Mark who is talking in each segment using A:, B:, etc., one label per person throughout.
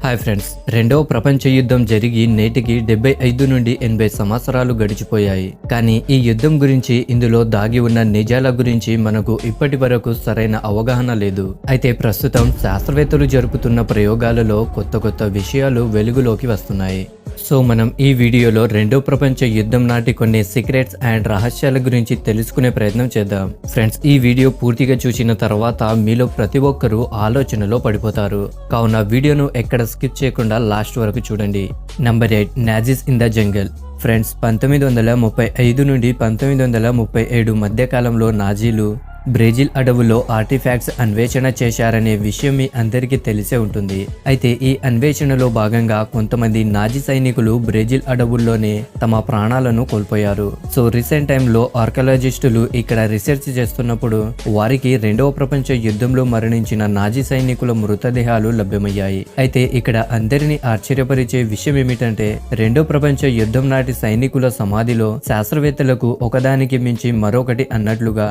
A: Hi friends, రెండవ ప్రపంచ యుద్ధం జరిగి నేటికి 75 నుండి 80 సంవత్సరాలు గడిచిపోయాయి. కానీ ఈ యుద్ధం గురించి, ఇందులో దాగి ఉన్న నిజాల గురించి మనకు ఇప్పటి వరకు సరైన అవగాహన లేదు. అయితే ప్రస్తుతం శాస్త్రవేత్తలు జరుపుతున్న ప్రయోగాలలో కొత్త విషయాలు వెలుగులోకి వస్తున్నాయి. సో మనం ఈ వీడియోలో రెండవ ప్రపంచ యుద్ధం నాటి కొన్ని సీక్రెట్స్ అండ్ రహస్యాల గురించి తెలుసుకునే ప్రయత్నం చేద్దాం. ఫ్రెండ్స్, ఈ వీడియో పూర్తిగా చూసిన తర్వాత మీలో ప్రతి ఒక్కరూ ఆలోచనలో పడిపోతారు. కావున వీడియోను ఎక్కడ స్కిప్ చేయకుండా లాస్ట్ వరకు చూడండి. Number 8, Nazis in the jungle. Friends, 1935 నుండి 1937 మధ్య కాలంలో నాజీలు బ్రెజిల్ అడవుల్లో ఆర్టిఫాక్ట్స్ అన్వేషణ చేశారనే విషయం మీ అందరికీ తెలిసే ఉంటుంది. అయితే ఈ అన్వేషణలో భాగంగా కొంతమంది నాజీ సైనికులు బ్రెజిల్ అడవుల్లోనే తమ ప్రాణాలను కోల్పోయారు. సో రీసెంట్ టైంలో ఆర్కియాలజిస్టులు ఇక్కడ రీసెర్చ్ చేస్తున్నప్పుడు వారికి రెండవ ప్రపంచ యుద్ధంలో మరణించిన నాజీ సైనికుల మృతదేహాలు లభ్యమయ్యాయి. అయితే ఇక్కడ అందరినీ ఆశ్చర్యపరిచే విషయం ఏమిటంటే, రెండో ప్రపంచ యుద్ధం నాటి సైనికుల సమాధిలో శాస్త్రవేత్తలకు ఒకదానికి మించి మరొకటి అన్నట్లుగా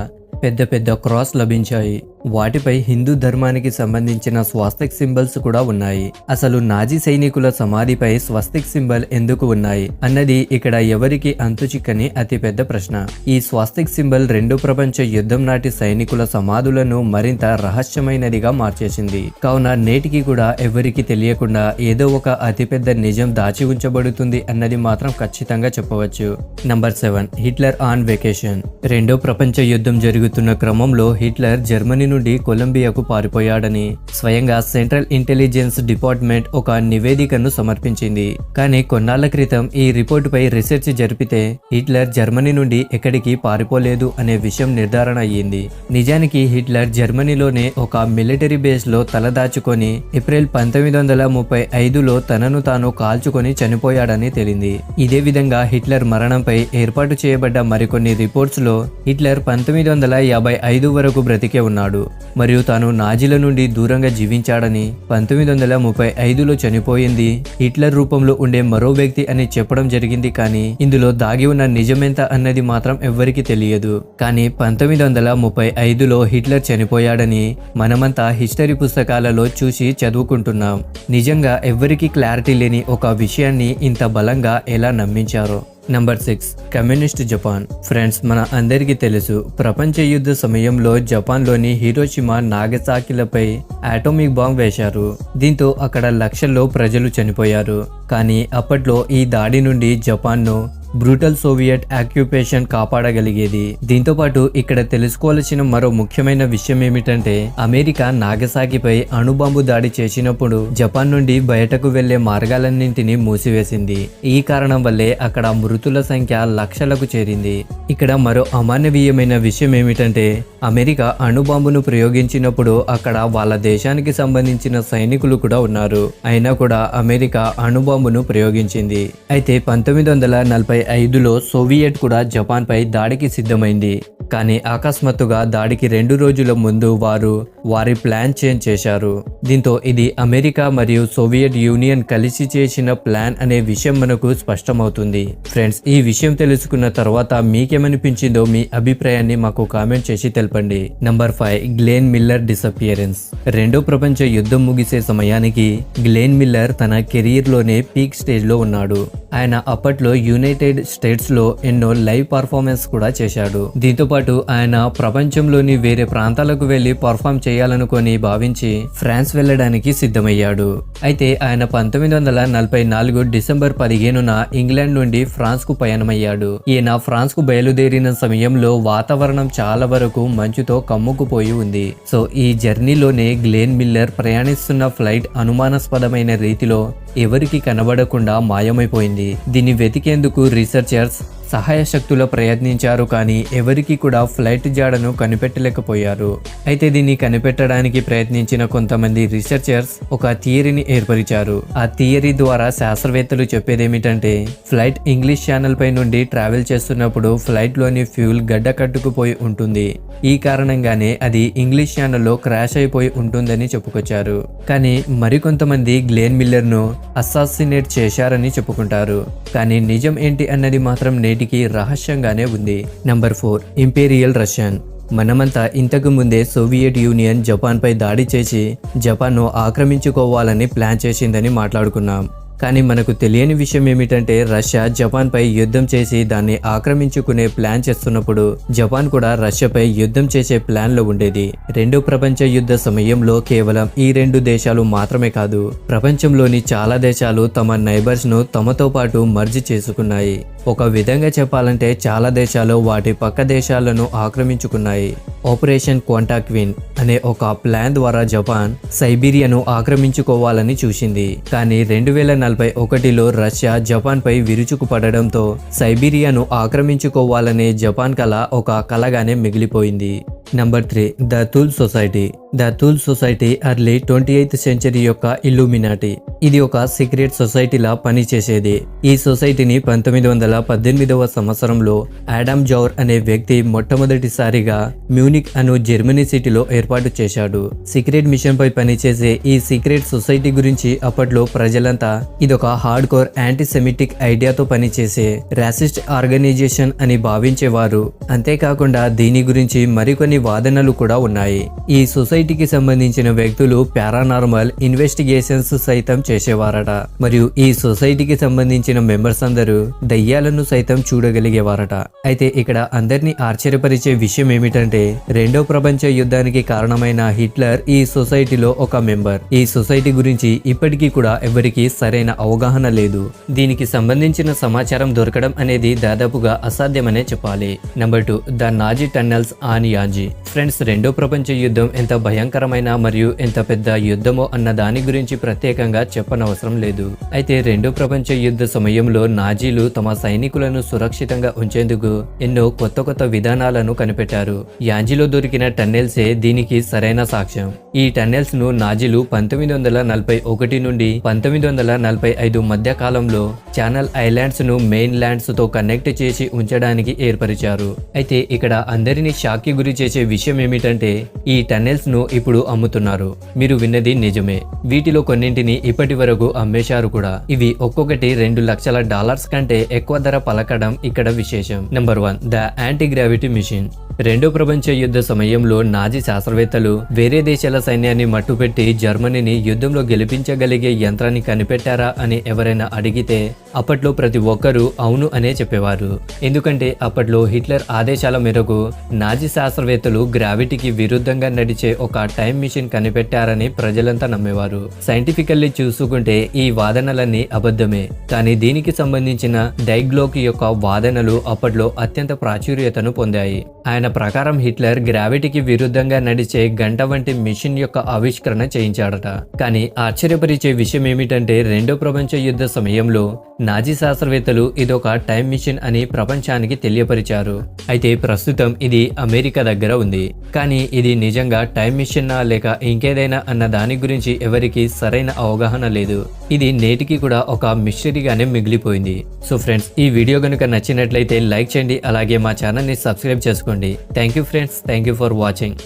A: పెద్ద క్రాస్ లభించాయి. వాటిపై హిందూ ధర్మానికి సంబంధించిన స్వాస్తిక్ సింబల్స్ కూడా ఉన్నాయి. అసలు నాజీ సైనికుల సమాధిపై స్వస్తిక్ సింబల్ ఎందుకు ఉన్నాయి అన్నది ఇక్కడ ఎవరికి అంతుచిక్కని అతిపెద్ద ప్రశ్న. ఈ స్వాస్తిక్ సింబల్ రెండో ప్రపంచ యుద్ధం నాటి సైనికుల సమాధులను మరింత రహస్యమైనదిగా మార్చేసింది. కావున నేటికి కూడా ఎవరికి తెలియకుండా ఏదో ఒక అతిపెద్ద నిజం దాచి ఉంచబడుతుంది అన్నది మాత్రం ఖచ్చితంగా చెప్పవచ్చు. Number 7, Hitler on vacation. రెండో ప్రపంచ యుద్ధం జరుగుతున్న క్రమంలో హిట్లర్ జర్మనీ నుండి కొలంబియాకు పారిపోయాడని స్వయంగా సెంట్రల్ ఇంటెలిజెన్స్ డిపార్ట్మెంట్ ఒక నివేదికను సమర్పించింది. కానీ కొన్నాళ్ల క్రితం ఈ రిపోర్టుపై రీసెర్చ్ జరిపితే హిట్లర్ జర్మనీ నుండి ఎక్కడికి పారిపోలేదు అనే విషయం నిర్ధారణ అయ్యింది. నిజానికి హిట్లర్ జర్మనీలోనే ఒక మిలిటరీ బేస్ లో తలదాచుకొని ఏప్రిల్ 1935లో తనను తాను కాల్చుకొని చనిపోయాడని తేలింది. ఇదే విధంగా హిట్లర్ మరణంపై ఏర్పాటు చేయబడ్డ మరికొన్ని రిపోర్ట్స్ లో హిట్లర్ 1955 వరకు బ్రతికే ఉన్నాడు మరియు తాను నాజీల నుండి దూరంగా జీవించాడని, 1935లో చనిపోయింది హిట్లర్ రూపంలో ఉండే మరో వ్యక్తి అని చెప్పడం జరిగింది. కానీ ఇందులో దాగి ఉన్న నిజమెంత అన్నది మాత్రం ఎవ్వరికి తెలియదు. కానీ 1935లో హిట్లర్ చనిపోయాడని మనమంతా హిస్టరీ పుస్తకాలలో చూసి చదువుకుంటున్నాం. నిజంగా ఎవ్వరికి క్లారిటీ లేని ఒక విషయాన్ని ఇంత బలంగా ఎలా నమ్మించారో. Number 6, communist Japan. ఫ్రెండ్స్, మన అందరికీ తెలుసు, ప్రపంచ యుద్ధ సమయంలో జపాన్లోని హిరోషిమా, నాగసాకిలపై ఆటోమిక్ బాంబ్ వేశారు. దీంతో అక్కడ లక్షల్లో ప్రజలు చనిపోయారు. కానీ అప్పట్లో ఈ దాడి నుండి జపాన్ను బ్రూటల్ సోవియట్ ఆక్యుపేషన్ కాపాడగలిగేది. దీంతో పాటు ఇక్కడ తెలుసుకోవాల్సిన మరో ముఖ్యమైన విషయం ఏమిటంటే, అమెరికా నాగసాకిపై అణుబాంబు దాడి చేసినప్పుడు జపాన్ నుండి బయటకు వెళ్లే మార్గాలన్నింటినీ మూసివేసింది. ఈ కారణం వల్లే అక్కడ మృతుల సంఖ్య లక్షలకు చేరింది. ఇక్కడ మరో అమానవీయమైన విషయం ఏమిటంటే, అమెరికా అణుబాంబును ప్రయోగించినప్పుడు అక్కడ వాళ్ళ దేశానికి సంబంధించిన సైనికులు కూడా ఉన్నారు. అయినా కూడా అమెరికా అణుబాంబును ప్రయోగించింది. అయితే 1945లో సోవియట్ కూడా జపాన్ పై దాడికి సిద్ధమైంది. కానీ అకస్మాత్తుగా దాడికి 2 రోజుల ముందు వారు వారి ప్లాన్ చేంజ్ చేశారు. దీంతో ఇది అమెరికా మరియు సోవియట్ యూనియన్ కలిసి చేసిన ప్లాన్ అనే విషయం మనకు స్పష్టమవుతుంది. ఫ్రెండ్స్, ఈ విషయం తెలుసుకున్న తర్వాత మీకేమనిపించిందో మీ అభిప్రాయాన్ని మాకు కామెంట్ చేసి తెలపండి. Number 5, Glenn Miller disappearance. రెండో ప్రపంచ యుద్ధం ముగిసే సమయానికి గ్లెన్ మిల్లర్ తన కెరీర్ లోనే పీక్ స్టేజ్ లో ఉన్నాడు. ఆయన అప్పట్లో యునైటెడ్ స్టేట్స్ లో ఎన్నో లైవ్ పర్ఫార్మెన్స్ కూడా చేశాడు. దీంతో పాటు ఆయన ప్రపంచంలోని వేరే ప్రాంతాలకు వెళ్లి పర్ఫార్మ్ చేయాలనుకొని భావించి ఫ్రాన్స్ వెళ్లడానికి సిద్ధమయ్యాడు. అయితే ఆయన 1944 డిసెంబర్ 15న ఇంగ్లాండ్ నుండి ఫ్రాన్స్ కు పయనమయ్యాడు. ఈయన ఫ్రాన్స్ కు బయలుదేరిన సమయంలో వాతావరణం చాలా వరకు మంచుతో కమ్ముకుపోయి ఉంది. సో ఈ జర్నీలోనే గ్లెన్ మిల్లర్ ప్రయాణిస్తున్న ఫ్లైట్ అనుమానాస్పదమైన రీతిలో ఎవరికి కనబడకుండా మాయమైపోయింది. దీన్ని వెతికేందుకు రీసెర్చర్స్ సహాయ శక్తులు ప్రయత్నించారు. కానీ ఎవరికి కూడా ఫ్లైట్ జాడను కనిపెట్టలేకపోయారు. అయితే దీన్ని కనిపెట్టడానికి ప్రయత్నించిన కొంతమంది రీసెర్చర్స్ ఒక థియరీని ఏర్పరిచారు. ఆ థియరీ ద్వారా శాస్త్రవేత్తలు చెప్పేదేమిటంటే, ఫ్లైట్ ఇంగ్లీష్ ఛానల్ పై నుండి ట్రావెల్ చేస్తున్నప్పుడు ఫ్లైట్ లోని ఫ్యూల్ గడ్డ కట్టుకుపోయి ఉంటుంది. ఈ కారణంగానే అది ఇంగ్లీష్ ఛానల్లో క్రాష్ అయిపోయి ఉంటుందని చెప్పుకొచ్చారు. కానీ మరికొంతమంది గ్లెన్ మిల్లర్ ను అసాసినేట్ చేశారని చెప్పుకుంటారు. కానీ నిజం ఏంటి అన్నది మాత్రం నేటికి రహస్యంగానే ఉంది. Number 4, imperial Russian. మనమంతా ఇంతకు ముందే సోవియట్ యూనియన్ జపాన్పై దాడి చేసి జపాన్ను ఆక్రమించుకోవాలని ప్లాన్ చేసిందని మాట్లాడుకున్నాం. కానీ మనకు తెలియని విషయం ఏమిటంటే రష్యా జపాన్పై యుద్ధం చేసి దాన్ని ఆక్రమించుకునే ప్లాన్ చేస్తున్నప్పుడు జపాన్ కూడా రష్యాపై యుద్ధం చేసే ప్లాన్లో ఉండేది. రెండో ప్రపంచ యుద్ధ సమయంలో కేవలం ఈ 2 దేశాలు మాత్రమే కాదు, ప్రపంచంలోని చాలా దేశాలు తమ నైబర్స్ ను తమతో పాటు మర్జ్ చేసుకున్నాయి. ఒక విధంగా చెప్పాలంటే చాలా దేశాలు వాటి పక్క దేశాలను ఆక్రమించుకున్నాయి. ఆపరేషన్ క్వాంటాక్విన్ అనే ఒక ప్లాన్ ద్వారా జపాన్ సైబీరియాను ఆక్రమించుకోవాలని చూసింది. కానీ 2041లో రష్యా జపాన్పై విరుచుకుపడడంతో సైబీరియాను ఆక్రమించుకోవాలనే జపాన్ కల ఒక కలగానే మిగిలిపోయింది. Number 3, the Thule society. The Thule society early 28th century యొక్క ఇల్యూమినాటి. ఇది ఒక సీక్రెట్ సొసైటీలా పనిచేసేది. ఈ సొసైటీని 1918వ సంవత్సరంలో ఆడమ్ జౌర్ అనే వ్యక్తి మొట్టమొదటిసారిగా మ్యూనిక్ అను జర్మనీ సిటీలో ఏర్పాటు చేశాడు. సీక్రెట్ మిషన్ పై పనిచేసే ఈ సీక్రెట్ సొసైటీ గురించి అప్పట్లో ప్రజలంతా ఇదొక హార్డ్ కోర్ యాంటీ సెమిటిక్ ఐడియాతో పనిచేసే రాసిస్ట్ ఆర్గనైజేషన్ అని భావించేవారు. అంతేకాకుండా దీని గురించి మరికొన్ని వాదనలు కూడా ఉన్నాయి. ఈ సొసైటీకి సంబంధించిన వ్యక్తులు పారానార్మల్ ఇన్వెస్టిగేషన్స్ సైతం చేసేవారట. మరియు ఈ సొసైటీకి సంబంధించిన మెంబర్స్ అందరూ దయ్యాలను సైతం చూడగలిగేవారట. అయితే ఇక్కడ అందరినీ ఆశ్చర్యపరిచే విషయం ఏమిటంటే రెండో ప్రపంచ యుద్ధానికి కారణమైన హిట్లర్ ఈ సొసైటీలో ఒక మెంబర్. ఈ సొసైటీ గురించి ఇప్పటికీ కూడా ఎవరికీ సరైన అవగాహన లేదు. దీనికి సంబంధించిన సమాచారం దొరకడం అనేది దాదాపుగా అసాధ్యమనే చెప్పాలి. Number 2, the Nazi tunnels on Angie. Friends, రెండో ప్రపంచ యుద్ధం ఎంత భయంకరమైన మరియు ఎంత పెద్ద యుద్ధమో అన్న దాని గురించి ప్రత్యేకంగా చెప్పనవసరం లేదు. అయితే రెండో ప్రపంచ యుద్ధ సమయంలో నాజీలు తమ సైనికులను సురక్షితంగా ఉంచేందుకు ఎన్నో కొత్త విధానాలను కనిపెట్టారు. యాంజీలో దొరికిన టన్నెల్సే దీనికి సరైన సాక్ష్యం. ఈ టన్నెల్స్ ను నాజీలు 1941 నుండి 1945 మధ్య కాలంలో ఛానల్ ఐలాండ్స్ ను మెయిన్ ల్యాండ్స్ తో కనెక్ట్ చేసి ఉంచడానికి ఏర్పరిచారు. అయితే ఇక్కడ అందరినీ షాక్ కి గురి చేసే విషయం ఏమిటంటే ఈ టన్నెల్స్ ను ఇప్పుడు అమ్ముతున్నారు. మీరు విన్నది నిజమే. వీటిలో కొన్నింటిని ఇప్పటి వరకు అమ్మేశారు కూడా. ఇవి ఒక్కొక్కటి $2 లక్షల కంటే ఎక్కువ ధర పలకడం ఇక్కడ విశేషం. Number 1, the anti gravity mission. రెండో ప్రపంచ యుద్ధ సమయంలో నాజీ శాస్త్రవేత్తలు వేరే దేశాల సైన్యాన్ని మట్టుపెట్టి జర్మనీని యుద్ధంలో గెలిపించగలిగే యంత్రాన్ని కనిపెట్టారా అని ఎవరైనా అడిగితే అప్పట్లో ప్రతి ఒక్కరూ అవును అనే చెప్పేవారు. ఎందుకంటే అప్పట్లో హిట్లర్ ఆదేశాల మేరకు నాజీ శాస్త్రవేత్తలు గ్రావిటీకి విరుద్ధంగా నడిచే ఒక టైం మిషన్ కనిపెట్టారని ప్రజలంతా నమ్మేవారు. సైంటిఫికల్లీ చూసుకుంటే ఈ వాదనలన్నీ అబద్ధమే. కానీ దీనికి సంబంధించిన డైగ్లోక్ యొక్క వాదనలు అప్పట్లో అత్యంత ప్రాచుర్యతను పొందాయి. ఆయన ప్రకారం హిట్లర్ గ్రావిటీకి విరుద్ధంగా నడిచే గంట వంటి మిషన్ యొక్క ఆవిష్కరణ చేయించాడట. కానీ ఆశ్చర్యపరిచే విషయం ఏమిటంటే రెండో ప్రపంచ యుద్ధ సమయంలో నాజీ శాస్త్రవేత్తలు ఇదొక టైం మిషన్ అని ప్రపంచానికి తెలియపరిచారు. అయితే ప్రస్తుతం ఇది అమెరికా దగ్గర ఉంది. కానీ ఇది నిజంగా టైం మిషన్నా లేక ఇంకేదైనా అన్న దాని గురించి ఎవరికి సరైన అవగాహన లేదు. ఇది నేటికి కూడా ఒక మిస్టరీగానే మిగిలిపోయింది. సో ఫ్రెండ్స్, ఈ వీడియో కనుక నచ్చినట్లయితే లైక్ చేయండి. అలాగే మా ఛానల్ని సబ్స్క్రైబ్ చేసుకోండి. Thank you friends. Thank you for watching.